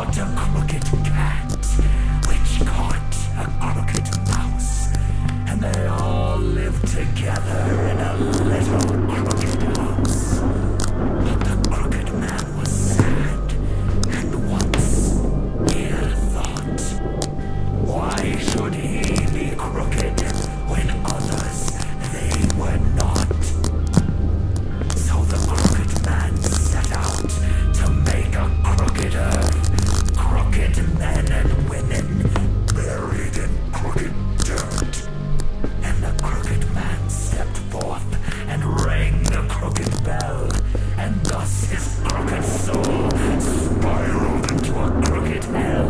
fought a crooked cat, which caught a crooked mouse, and they all lived together in a little crooked house. But the crooked man was sad, and once he had thought, why should he be crooked when others, they were not? So the crooked man set out to make a crooked earth, crooked men and women buried in crooked dirt. And the crooked man stepped forth and rang the crooked bell, and thus his crooked soul spiraled into a crooked hell,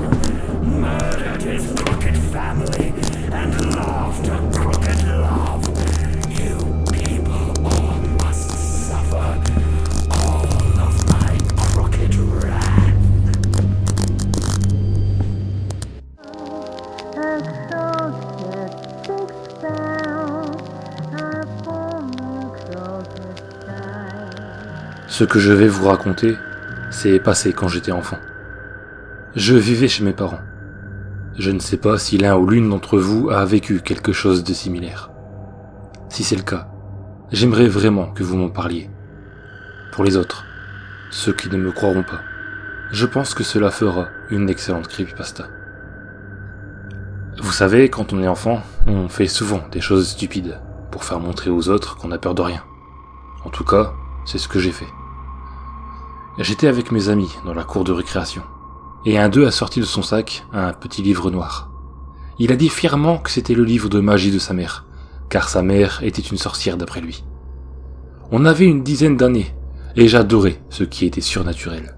murdered his crooked family, and laughed a crooked laugh. You people all must suffer all of my crooked wrath. Ce que je vais vous raconter, c'est passé quand j'étais enfant. Je vivais chez mes parents. Je ne sais pas si l'un ou l'une d'entre vous a vécu quelque chose de similaire. Si c'est le cas, j'aimerais vraiment que vous m'en parliez. Pour les autres, ceux qui ne me croiront pas, je pense que cela fera une excellente creepypasta. Vous savez, quand on est enfant, on fait souvent des choses stupides pour faire montrer aux autres qu'on n'a peur de rien. En tout cas, c'est ce que j'ai fait. J'étais avec mes amis dans la cour de récréation, et un d'eux a sorti de son sac un petit livre noir. Il a dit fièrement que c'était le livre de magie de sa mère, car sa mère était une sorcière d'après lui. On avait une dizaine d'années, et j'adorais ce qui était surnaturel.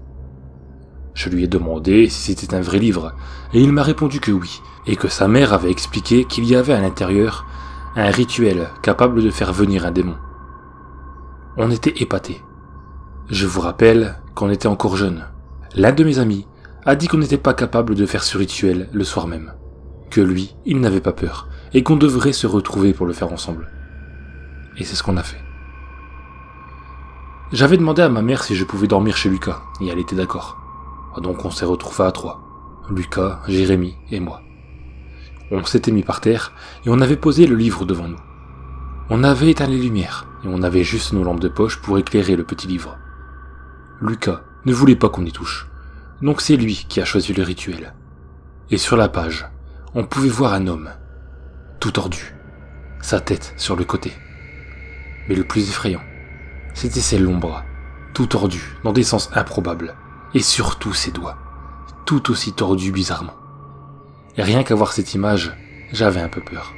Je lui ai demandé si c'était un vrai livre, et il m'a répondu que oui, et que sa mère avait expliqué qu'il y avait à l'intérieur un rituel capable de faire venir un démon. On était épatés. Je vous rappelle qu'on était encore jeunes. L'un de mes amis a dit qu'on n'était pas capable de faire ce rituel le soir même, que lui, il n'avait pas peur, et qu'on devrait se retrouver pour le faire ensemble. Et c'est ce qu'on a fait. J'avais demandé à ma mère si je pouvais dormir chez Lucas, et elle était d'accord. Donc on s'est retrouvés à 3, Lucas, Jérémy et moi. On s'était mis par terre, et on avait posé le livre devant nous. On avait éteint les lumières, et on avait juste nos lampes de poche pour éclairer le petit livre. Lucas ne voulait pas qu'on y touche, donc c'est lui qui a choisi le rituel. Et sur la page, on pouvait voir un homme, tout tordu, sa tête sur le côté. Mais le plus effrayant, c'était ses longs bras, tout tordus dans des sens improbables, et surtout ses doigts, tout aussi tordus bizarrement. Et rien qu'à voir cette image, j'avais un peu peur.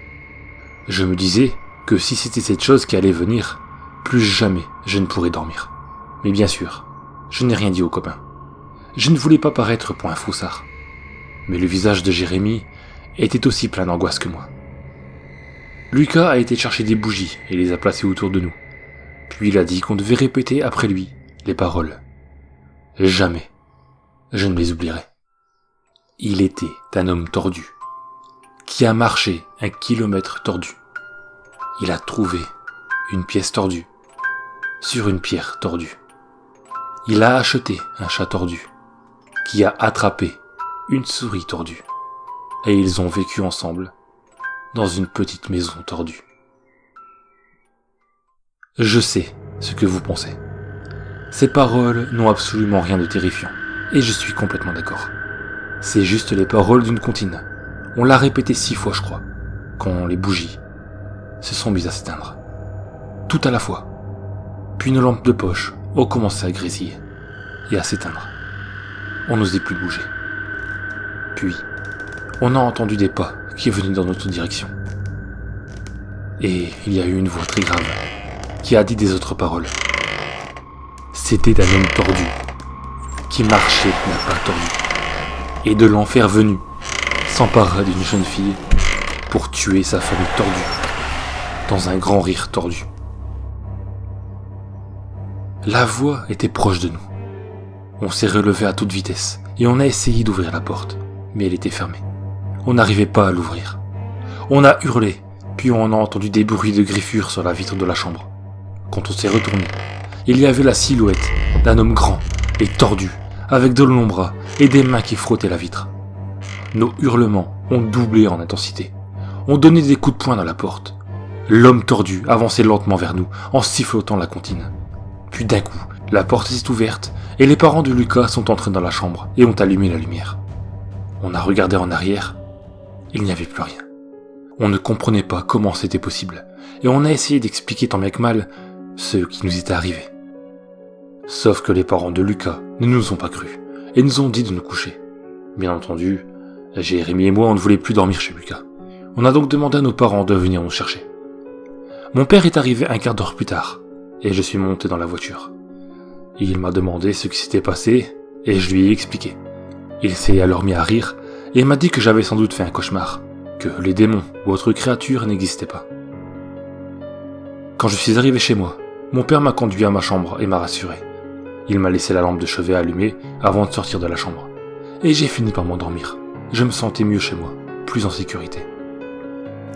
Je me disais que si c'était cette chose qui allait venir, plus jamais je ne pourrais dormir. Mais bien sûr, je n'ai rien dit aux copains. Je ne voulais pas paraître pour un foussard. Mais le visage de Jérémy était aussi plein d'angoisse que moi. Lucas a été chercher des bougies et les a placées autour de nous. Puis il a dit qu'on devait répéter après lui les paroles. Jamais je ne les oublierai. Il était un homme tordu, qui a marché 1 kilomètre tordu. Il a trouvé une pièce tordue sur une pierre tordue. Il a acheté un chat tordu, qui a attrapé une souris tordue. Et ils ont vécu ensemble dans une petite maison tordue. Je sais ce que vous pensez. Ces paroles n'ont absolument rien de terrifiant, et je suis complètement d'accord. C'est juste les paroles d'une comptine. On l'a répété 6 fois, je crois, quand les bougies se sont mises à s'éteindre. Tout à la fois. Puis nos lampes de poche ont commencé à grésiller et à s'éteindre. On n'osait plus bouger. Puis, on a entendu des pas qui venaient dans notre direction. Et il y a eu une voix très grave qui a dit des autres paroles. C'était un homme tordu qui marchait d'un pas tordu et de l'enfer venu s'empara d'une jeune fille pour tuer sa famille tordue dans un grand rire tordu. La voix était proche de nous. On s'est relevé à toute vitesse et on a essayé d'ouvrir la porte, mais elle était fermée. On n'arrivait pas à l'ouvrir. On a hurlé, puis on a entendu des bruits de griffures sur la vitre de la chambre. Quand on s'est retourné, il y avait la silhouette d'un homme grand et tordu, avec de longs bras et des mains qui frottaient la vitre. Nos hurlements ont doublé en intensité. On donnait des coups de poing dans la porte. L'homme tordu avançait lentement vers nous, en sifflotant la comptine. Puis d'un coup, la porte s'est ouverte, et les parents de Lucas sont entrés dans la chambre et ont allumé la lumière. On a regardé en arrière, il n'y avait plus rien. On ne comprenait pas comment c'était possible, et on a essayé d'expliquer tant bien que mal ce qui nous était arrivé. Sauf que les parents de Lucas ne nous ont pas cru, et nous ont dit de nous coucher. Bien entendu, Jérémy et moi on ne voulait plus dormir chez Lucas. On a donc demandé à nos parents de venir nous chercher. Mon père est arrivé un quart d'heure plus tard, et je suis monté dans la voiture. Il m'a demandé ce qui s'était passé, et je lui ai expliqué. Il s'est alors mis à rire, et m'a dit que j'avais sans doute fait un cauchemar, que les démons ou autres créatures n'existaient pas. Quand je suis arrivé chez moi, mon père m'a conduit à ma chambre et m'a rassuré. Il m'a laissé la lampe de chevet allumée avant de sortir de la chambre. Et j'ai fini par m'endormir. Je me sentais mieux chez moi, plus en sécurité.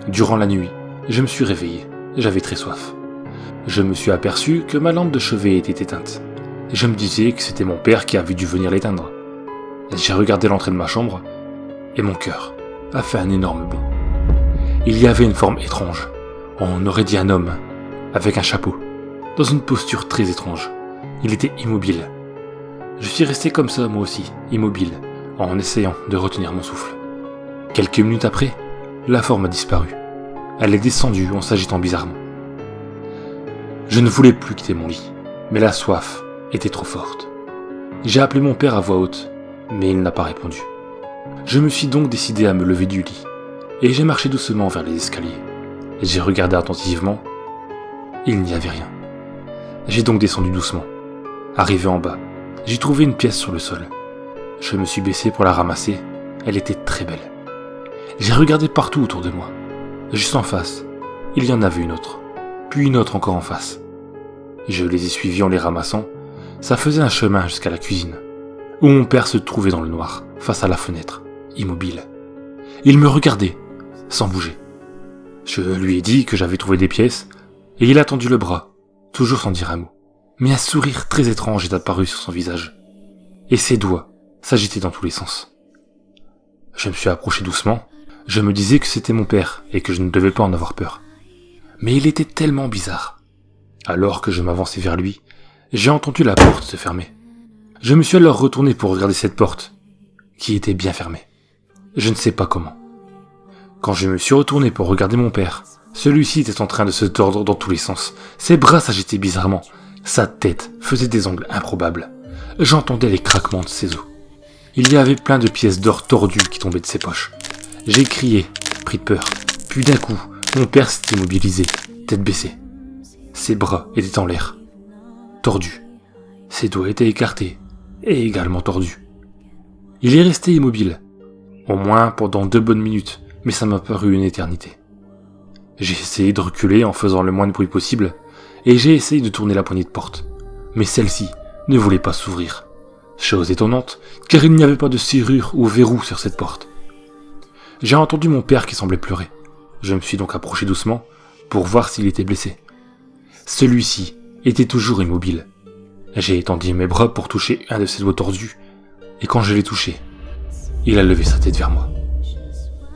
Durant la nuit, je me suis réveillé. J'avais très soif. Je me suis aperçu que ma lampe de chevet était éteinte. Je me disais que c'était mon père qui avait dû venir l'éteindre. J'ai regardé l'entrée de ma chambre et mon cœur a fait un énorme bond. Il y avait une forme étrange. On aurait dit un homme, avec un chapeau, dans une posture très étrange. Il était immobile. Je suis resté comme ça moi aussi, immobile, en essayant de retenir mon souffle. Quelques minutes après, la forme a disparu. Elle est descendue en s'agitant bizarrement. Je ne voulais plus quitter mon lit, mais la soif était trop forte. J'ai appelé mon père à voix haute, mais il n'a pas répondu. Je me suis donc décidé à me lever du lit, et j'ai marché doucement vers les escaliers. J'ai regardé attentivement. Il n'y avait rien. J'ai donc descendu doucement. Arrivé en bas, j'ai trouvé une pièce sur le sol. Je me suis baissé pour la ramasser. Elle était très belle. J'ai regardé partout autour de moi. Juste en face, il y en avait une autre. Puis une autre encore en face. Je les ai suivis en les ramassant. Ça faisait un chemin jusqu'à la cuisine, où mon père se trouvait dans le noir, face à la fenêtre, immobile. Il me regardait, sans bouger. Je lui ai dit que j'avais trouvé des pièces, et il a tendu le bras, toujours sans dire un mot. Mais un sourire très étrange est apparu sur son visage, et ses doigts s'agitaient dans tous les sens. Je me suis approché doucement, je me disais que c'était mon père, et que je ne devais pas en avoir peur. Mais il était tellement bizarre. Alors que je m'avançais vers lui, j'ai entendu la porte se fermer. Je me suis alors retourné pour regarder cette porte, qui était bien fermée. Je ne sais pas comment. Quand je me suis retourné pour regarder mon père, celui-ci était en train de se tordre dans tous les sens. Ses bras s'agitaient bizarrement. Sa tête faisait des angles improbables. J'entendais les craquements de ses os. Il y avait plein de pièces d'or tordues qui tombaient de ses poches. J'ai crié, pris de peur. Puis d'un coup, mon père s'est immobilisé, tête baissée. Ses bras étaient en l'air, tordus. Ses doigts étaient écartés, et également tordus. Il est resté immobile, au moins pendant 2 bonnes minutes, mais ça m'a paru une éternité. J'ai essayé de reculer en faisant le moins de bruit possible, et j'ai essayé de tourner la poignée de porte, mais celle-ci ne voulait pas s'ouvrir. Chose étonnante, car il n'y avait pas de serrure ou verrou sur cette porte. J'ai entendu mon père qui semblait pleurer. Je me suis donc approché doucement pour voir s'il était blessé. Celui-ci était toujours immobile. J'ai étendu mes bras pour toucher un de ses doigts tordus, et quand je l'ai touché, il a levé sa tête vers moi.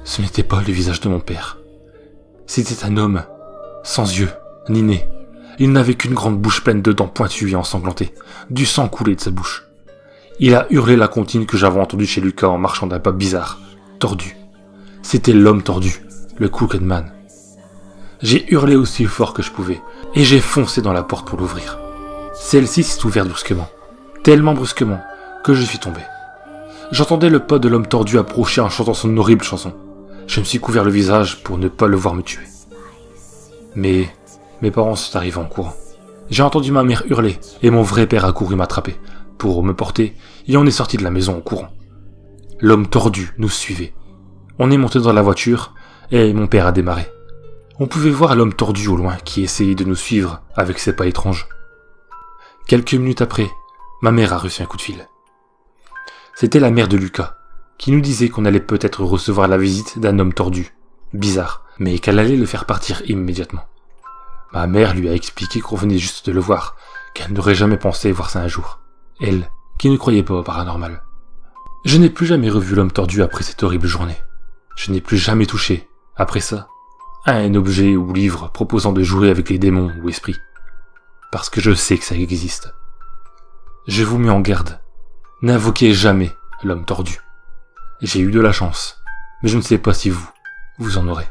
Ce n'était pas le visage de mon père. C'était un homme, sans yeux, ni nez. Il n'avait qu'une grande bouche pleine de dents pointues et ensanglantées. Du sang coulait de sa bouche. Il a hurlé la comptine que j'avais entendue chez Lucas en marchant d'un pas bizarre, tordu. C'était l'homme tordu, le Crooked Man. J'ai hurlé aussi fort que je pouvais, et j'ai foncé dans la porte pour l'ouvrir. Celle-ci s'est ouverte brusquement, tellement brusquement que je suis tombé. J'entendais le pas de l'homme tordu approcher en chantant son horrible chanson. Je me suis couvert le visage pour ne pas le voir me tuer. Mais mes parents sont arrivés en courant. J'ai entendu ma mère hurler, et mon vrai père a couru m'attraper, pour me porter, et on est sorti de la maison en courant. L'homme tordu nous suivait. On est monté dans la voiture, et mon père a démarré. On pouvait voir l'homme tordu au loin qui essayait de nous suivre avec ses pas étranges. Quelques minutes après, ma mère a reçu un coup de fil. C'était la mère de Lucas, qui nous disait qu'on allait peut-être recevoir la visite d'un homme tordu, bizarre, mais qu'elle allait le faire partir immédiatement. Ma mère lui a expliqué qu'on venait juste de le voir, qu'elle n'aurait jamais pensé voir ça un jour, elle qui ne croyait pas au paranormal. Je n'ai plus jamais revu l'homme tordu après cette horrible journée. Je n'ai plus jamais touché, après ça, à un objet ou livre proposant de jouer avec les démons ou esprits. Parce que je sais que ça existe. Je vous mets en garde. N'invoquez jamais l'homme tordu. J'ai eu de la chance, mais je ne sais pas si vous en aurez.